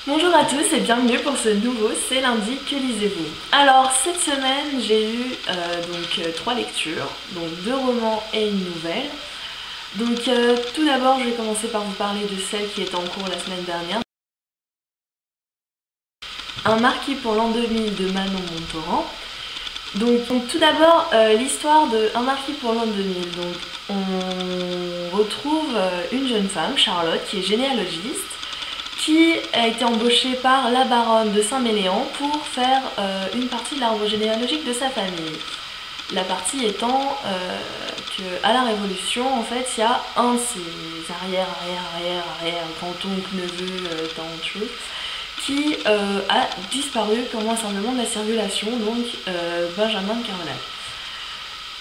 Bonjour à tous et bienvenue pour ce nouveau C'est lundi, que lisez-vous? Alors cette semaine j'ai eu trois lectures, donc 2 romans et une nouvelle. Tout d'abord je vais commencer par vous parler de celle qui était en cours la semaine dernière. Un marquis pour l'an 2000 de Manon Montauran. Donc tout d'abord l'histoire de Un marquis pour l'an 2000. Donc on retrouve une jeune femme, Charlotte, qui est généalogiste, qui a été embauchée par la baronne de Saint-Méléan pour faire une partie de l'arbre généalogique de sa famille. La partie étant qu'à la Révolution, en fait, il y a un de ses arrière grand-oncle, neveu, tant de choses, qui a disparu purement simplement de la circulation, donc Benjamin de Carolac.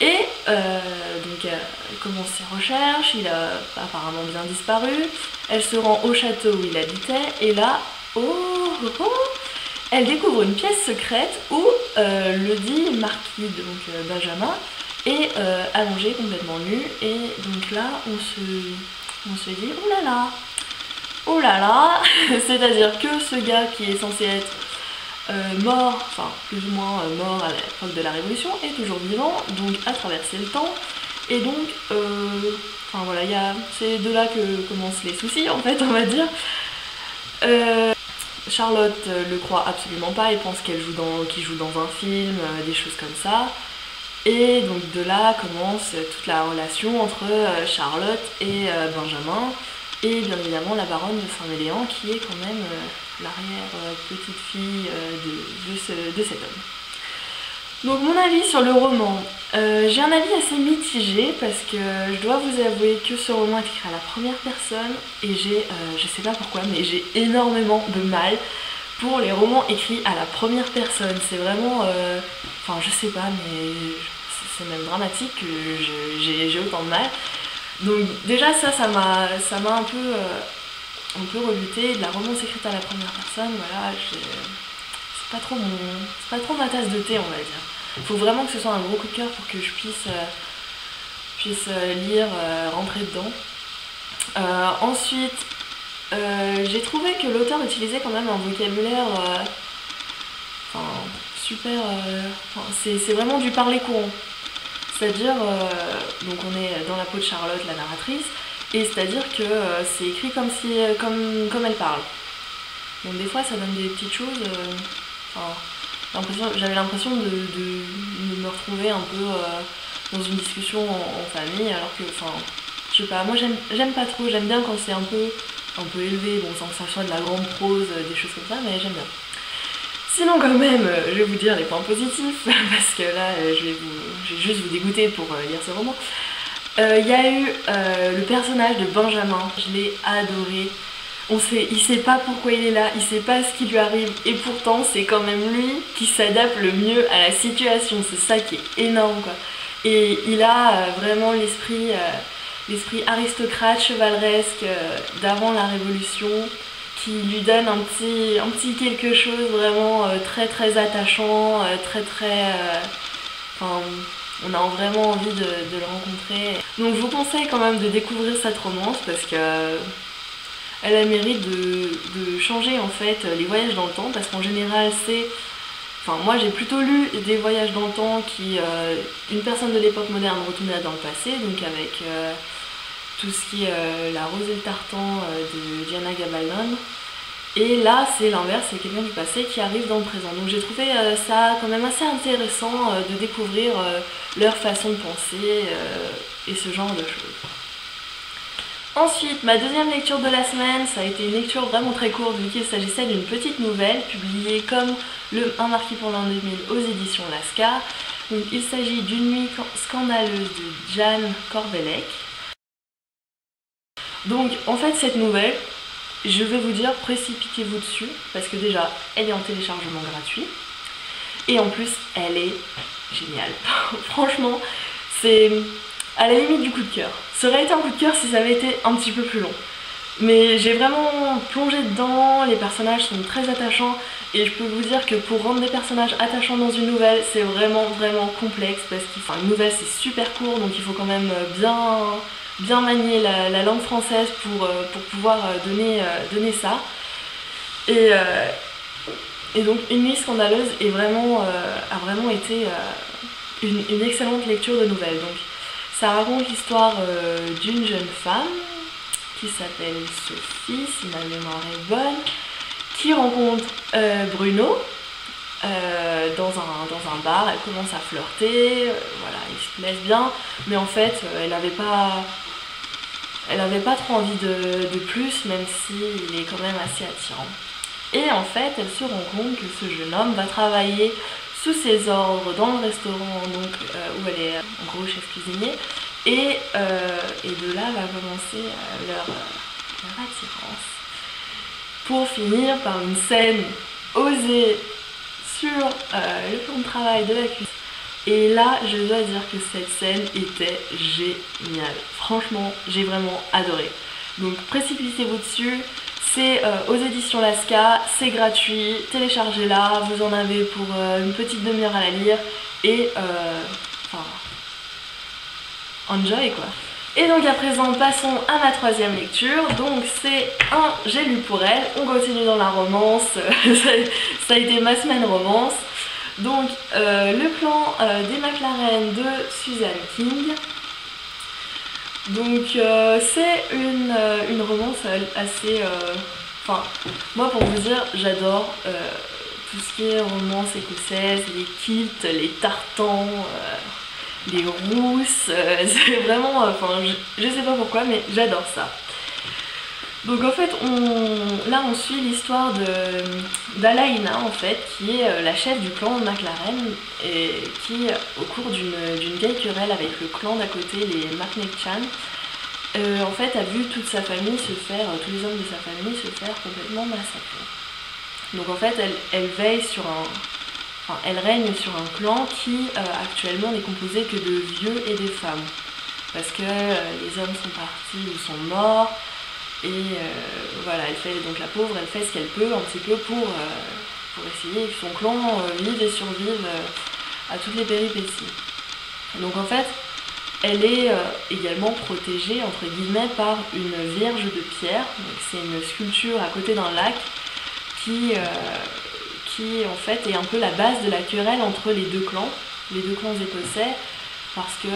Et elle commence ses recherches, il a apparemment bien disparu, elle se rend au château où il habitait, et là, elle découvre une pièce secrète où le dit marquis, Benjamin, est allongé complètement nu, et donc là, on se dit, oh là là, c'est-à-dire que ce gars qui est censé être mort, enfin plus ou moins mort à l'époque de la Révolution, est toujours vivant, donc a traversé le temps, et donc c'est de là que commencent les soucis en fait, on va dire. Charlotte le croit absolument pas, et pense qu'il joue dans un film, des choses comme ça. Et donc de là commence toute la relation entre Charlotte et Benjamin, et bien évidemment la baronne de Saint-Méléan, qui est quand même l'arrière-petite-fille de cet homme. Donc mon avis sur le roman, j'ai un avis assez mitigé, parce que je dois vous avouer que ce roman est écrit à la première personne, et je sais pas pourquoi, mais j'ai énormément de mal pour les romans écrits à la première personne. C'est vraiment, je sais pas, mais c'est même dramatique que j'ai autant de mal. Donc déjà ça m'a un peu rebuté. De la romance écrite à la première personne, voilà, c'est pas trop ma tasse de thé, on va dire. Il faut vraiment que ce soit un gros coup de cœur pour que je puisse lire, rentrer dedans. Ensuite, j'ai trouvé que l'auteur utilisait quand même un vocabulaire super... c'est vraiment du parler courant. C'est-à-dire, donc on est dans la peau de Charlotte, la narratrice, et c'est-à-dire que c'est écrit comme elle parle. Donc des fois ça donne des petites choses, j'avais l'impression de me retrouver un peu dans une discussion en famille, alors que, je sais pas, moi j'aime pas trop, j'aime bien quand c'est un peu élevé, bon, sans que ça soit de la grande prose, des choses comme ça, mais j'aime bien. Sinon quand même, je vais vous dire les points positifs, parce que là je vais juste vous dégoûter pour lire ce roman. Il y a eu le personnage de Benjamin, je l'ai adoré. Il sait pas pourquoi il est là, il sait pas ce qui lui arrive, et pourtant c'est quand même lui qui s'adapte le mieux à la situation, c'est ça qui est énorme quoi. Et il a vraiment l'esprit aristocrate, chevaleresque d'avant la Révolution, qui lui donne un petit quelque chose vraiment très attachant, on a vraiment envie de le rencontrer. Donc je vous conseille quand même de découvrir cette romance, parce que elle a le mérite de changer en fait les voyages dans le temps, parce qu'en général moi j'ai plutôt lu des voyages dans le temps qui... une personne de l'époque moderne retournait dans le passé, donc avec tout ce qui est La Rose et le Tartan de Diana Gabaldon. Et là c'est l'inverse, c'est quelqu'un du passé qui arrive dans le présent. Donc j'ai trouvé ça quand même assez intéressant de découvrir leur façon de penser et ce genre de choses. Ensuite, ma deuxième lecture de la semaine, ça a été une lecture vraiment très courte, vu qu'il s'agissait d'une petite nouvelle publiée comme le Un marquis pour l'an 2000 aux éditions Lascar. Donc il s'agit d'Une nuit scandaleuse de Jeanne Corbellec. Donc en fait cette nouvelle, je vais vous dire, précipitez-vous dessus, parce que déjà elle est en téléchargement gratuit, et en plus elle est géniale. Franchement, c'est à la limite du coup de cœur. Ça aurait été un coup de cœur si ça avait été un petit peu plus long. Mais j'ai vraiment plongé dedans, les personnages sont très attachants, et je peux vous dire que pour rendre des personnages attachants dans une nouvelle, c'est vraiment complexe, parce qu'une nouvelle c'est super court, donc il faut quand même bien manier la langue française pour pouvoir donner ça. Et donc Une nuit scandaleuse a vraiment été une excellente lecture de nouvelles. Donc ça raconte l'histoire d'une jeune femme qui s'appelle Sophie, si ma mémoire est bonne, qui rencontre Bruno dans un bar. Elle commence à flirter, voilà, ils se plaisent bien, mais en fait elle avait pas trop envie de plus, même s'il est quand même assez attirant. Et en fait, elle se rend compte que ce jeune homme va travailler sous ses ordres dans le restaurant donc, où elle est en gros chef cuisinier. Et de là va commencer leur attirance. Pour finir par une scène osée sur le plan de travail de la cuisine. Et là, je dois dire que cette scène était géniale. Franchement, j'ai vraiment adoré. Donc précipitez-vous dessus. C'est aux éditions Lasca, c'est gratuit, téléchargez-la, vous en avez pour une petite demi-heure à la lire et enfin, enjoy quoi. Et donc à présent passons à ma troisième lecture, donc c'est un J'ai lu pour elle, on continue dans la romance, ça a été ma semaine romance. Donc Le clan des McLaren de Susan King. Donc c'est une romance assez... Enfin, moi pour vous dire, j'adore tout ce qui est romance écossaise, les kilts, les tartans, les rousses, c'est vraiment... Enfin, je sais pas pourquoi, mais j'adore ça. Donc en fait, là on suit l'histoire d'Alaïna en fait, qui est la chef du clan McLaren et qui, au cours d'une vieille querelle avec le clan d'à côté, les McNeil-Chan, en fait a vu toute sa famille se faire, tous les hommes de sa famille se faire complètement massacrer. Donc en fait, elle veille sur elle règne sur un clan qui actuellement n'est composé que de vieux et des femmes, parce que les hommes sont partis ou sont morts. Et voilà, elle fait donc la pauvre, elle fait ce qu'elle peut un petit peu pour essayer que son clan vive et survive à toutes les péripéties. Donc en fait, elle est également protégée entre guillemets par une vierge de pierre. Donc c'est une sculpture à côté d'un lac qui en fait est un peu la base de la querelle entre les deux clans écossais. Parce que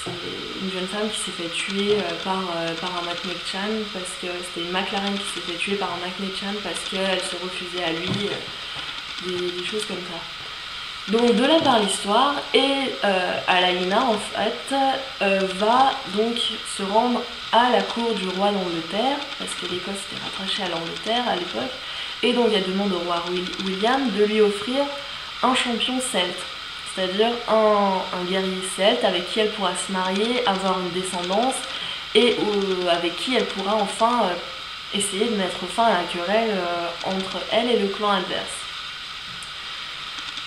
c'est une jeune femme qui s'est fait tuer par un McNeil-Chan, parce que c'était une McLaren qui s'est fait tuer par un McNeil-Chan parce qu'elle se refusait à lui, des choses comme ça. Donc de là part l'histoire, et Alaïna en fait va donc se rendre à la cour du roi d'Angleterre, parce que l'Écosse était rattachée à l'Angleterre à l'époque, et donc elle demande au roi William de lui offrir un champion celte. C'est-à-dire un guerrier celte avec qui elle pourra se marier, avoir une descendance et avec qui elle pourra enfin essayer de mettre fin à la querelle entre elle et le clan adverse.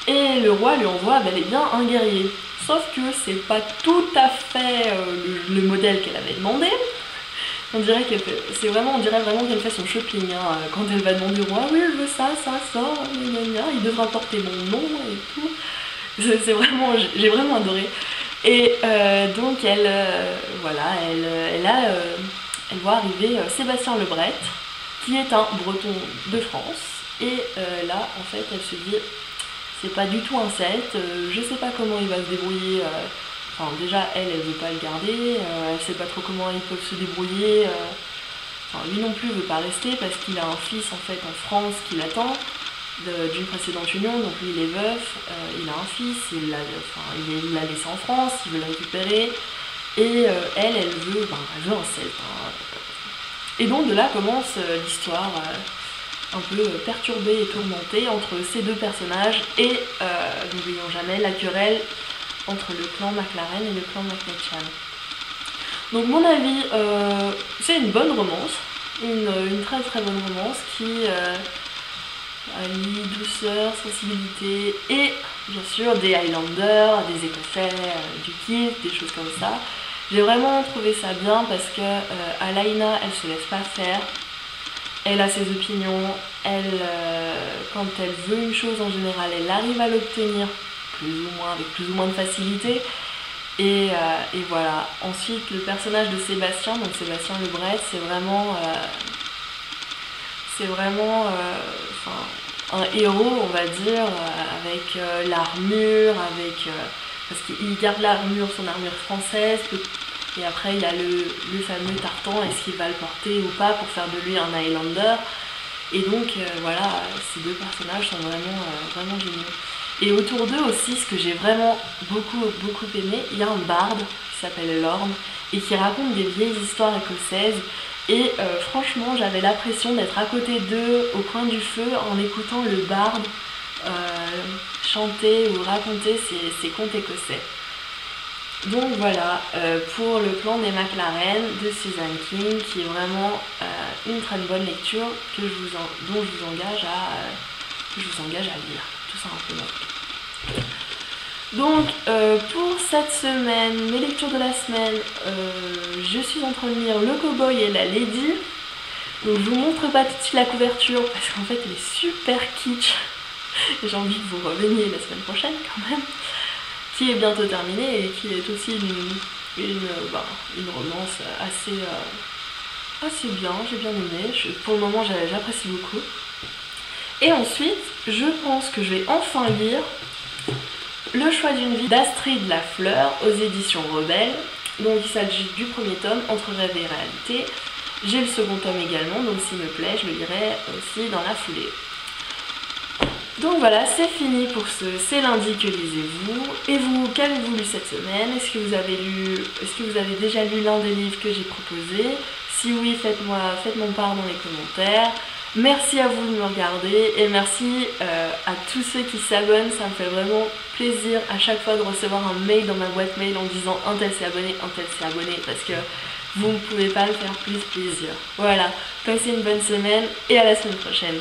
Et le roi lui envoie bel et bien un guerrier. Sauf que c'est pas tout à fait le modèle qu'elle avait demandé. On dirait vraiment qu'elle fait son shopping hein, quand elle va demander au roi, oui je veux ça, il devra porter mon nom et tout. J'ai vraiment adoré. Et donc elle voit arriver Sébastien Lebret, qui est un breton de France. Et là, en fait, elle se dit, c'est pas du tout un celte, je sais pas comment il va se débrouiller. Enfin, déjà, elle veut pas le garder, elle sait pas trop comment ils peuvent se débrouiller. Enfin, lui non plus veut pas rester parce qu'il a un fils en fait en France qui l'attend. D'une précédente union, donc lui il est veuf, il a un fils, il l'a laissé en France, il veut le récupérer, et elle veut un celte. Hein. Et donc de là commence l'histoire un peu perturbée et tourmentée entre ces deux personnages, et n'oublions jamais la querelle entre le clan McLaren et le clan McNeil-Chan. Donc mon avis, c'est une bonne romance, une très très bonne romance qui... allie douceur, sensibilité et bien sûr des Highlanders, des Écossais, du kilt, des choses comme ça. J'ai vraiment trouvé ça bien parce que Alaïna, elle se laisse pas faire, elle a ses opinions, quand elle veut une chose en général, elle arrive à l'obtenir avec plus ou moins de facilité. Et voilà. Ensuite, le personnage de Sébastien, donc Sébastien Lebret, c'est vraiment... C'est vraiment un héros, on va dire, avec l'armure, parce qu'il garde l'armure, son armure française, et après il y a le fameux tartan, est-ce qu'il va le porter ou pas pour faire de lui un Highlander. Et donc voilà, ces deux personnages sont vraiment géniaux. Et autour d'eux aussi, ce que j'ai vraiment beaucoup aimé, il y a un barde qui s'appelle Lorne et qui raconte des vieilles histoires écossaises. Et franchement, j'avais l'impression d'être à côté d'eux au coin du feu en écoutant le barde chanter ou raconter ses contes écossais. Donc voilà, pour le clan des McLaren de Susan King, qui est vraiment une très bonne lecture dont je vous engage à lire, tout simplement. Donc pour cette semaine, mes lectures de la semaine, je suis en train de lire Le Cowboy et la Lady. Donc je vous montre pas tout de suite la couverture parce qu'en fait elle est super kitsch. J'ai envie que vous reveniez la semaine prochaine quand même. Qui est bientôt terminée et qui est aussi une romance assez bien, j'ai bien aimé. Pour le moment j'apprécie beaucoup. Et ensuite, je pense que je vais enfin lire Le choix d'une vie d'Astrid Lafleur aux éditions Rebelle. Donc il s'agit du premier tome, Entre rêve et réalité. J'ai le second tome également, donc s'il me plaît, je le lirai aussi dans la foulée. Donc voilà, c'est fini pour C'est lundi que lisez-vous. Et vous, qu'avez-vous lu cette semaine? Est-ce que vous avez déjà lu l'un des livres que j'ai proposés? Si oui, faites-moi part dans les commentaires. Merci à vous de me regarder et merci à tous ceux qui s'abonnent, ça me fait vraiment plaisir à chaque fois de recevoir un mail dans ma boîte mail en disant un tel s'est abonné, parce que vous ne pouvez pas me faire plus plaisir. Voilà, passez une bonne semaine et à la semaine prochaine.